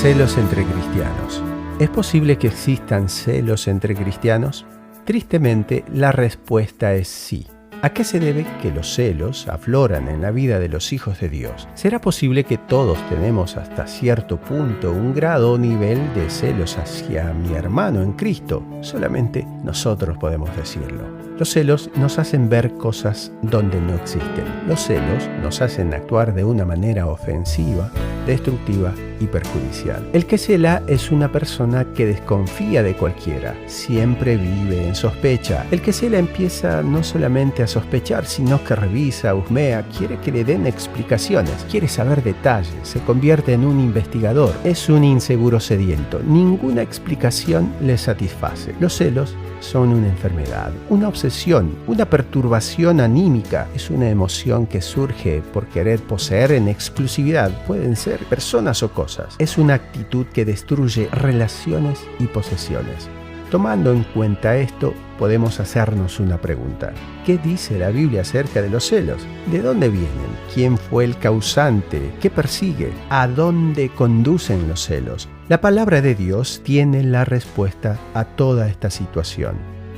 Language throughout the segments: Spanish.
Celos entre cristianos. ¿Es posible que existan celos entre cristianos? Tristemente, la respuesta es sí. ¿A qué se debe que los celos afloran en la vida de los hijos de Dios? ¿Será posible que todos tenemos hasta cierto punto un grado o nivel de celos hacia mi hermano en Cristo? Solamente nosotros podemos decirlo. Los celos nos hacen ver cosas donde no existen. Los celos nos hacen actuar de una manera ofensiva, destructiva y perjudicial. El que cela es una persona que desconfía de cualquiera, siempre vive en sospecha. El que cela empieza no solamente a sospechar, sino que revisa, husmea, quiere que le den explicaciones, quiere saber detalles, se convierte en un investigador, es un inseguro sediento. Ninguna explicación le satisface. Los celos son una enfermedad, una obsesión, una perturbación anímica. Es una emoción que surge por querer poseer en exclusividad. Pueden ser personas o cosas. Es una actitud que destruye relaciones y posesiones. Tomando en cuenta esto, podemos hacernos una pregunta. ¿Qué dice la Biblia acerca de los celos? ¿De dónde vienen? ¿Quién fue el causante? ¿Qué persigue? ¿A dónde conducen los celos? La palabra de Dios tiene la respuesta a toda esta situación.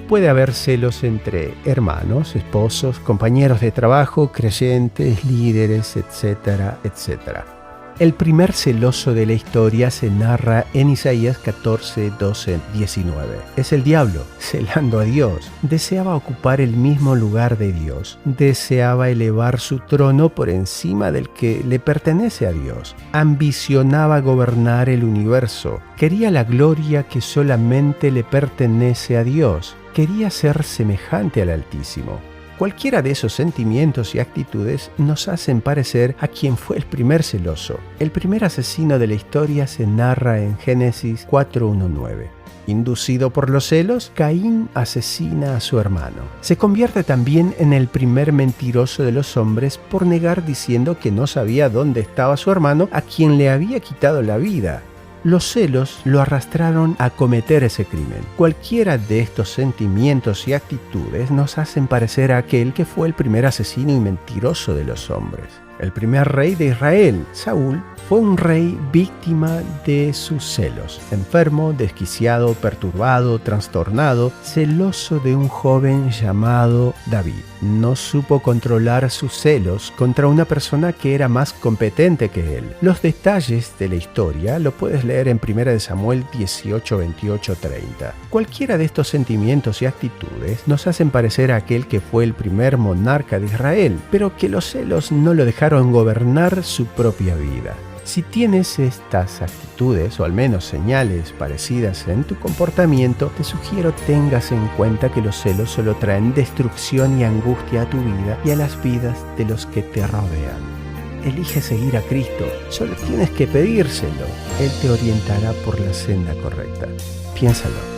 Puede haber celos entre hermanos, esposos, compañeros de trabajo, creyentes, líderes, etcétera, etcétera. El primer celoso de la historia se narra en Isaías 14, 12, 19. Es el diablo, celando a Dios. Deseaba ocupar el mismo lugar de Dios. Deseaba elevar su trono por encima del que le pertenece a Dios. Ambicionaba gobernar el universo. Quería la gloria que solamente le pertenece a Dios. Quería ser semejante al Altísimo. Cualquiera de esos sentimientos y actitudes nos hacen parecer a quien fue el primer celoso. El primer asesino de la historia se narra en Génesis 4:1-9. Inducido por los celos, Caín asesina a su hermano. Se convierte también en el primer mentiroso de los hombres por negar diciendo que no sabía dónde estaba su hermano, a quien le había quitado la vida. Los celos lo arrastraron a cometer ese crimen. Cualquiera de estos sentimientos y actitudes nos hacen parecer a aquel que fue el primer asesino y mentiroso de los hombres. El primer rey de Israel, Saúl, fue un rey víctima de sus celos. Enfermo, desquiciado, perturbado, trastornado, celoso de un joven llamado David. No supo controlar sus celos contra una persona que era más competente que él. Los detalles de la historia lo puedes leer en 1 Samuel 18, 28, 30. Cualquiera de estos sentimientos y actitudes nos hacen parecer a aquel que fue el primer monarca de Israel, pero que los celos no lo dejaron gobernar su propia vida. Si tienes estas actitudes, o al menos señales parecidas en tu comportamiento, te sugiero tengas en cuenta que los celos solo traen destrucción y angustia a tu vida y a las vidas de los que te rodean. Elige seguir a Cristo, solo tienes que pedírselo. Él te orientará por la senda correcta. Piénsalo.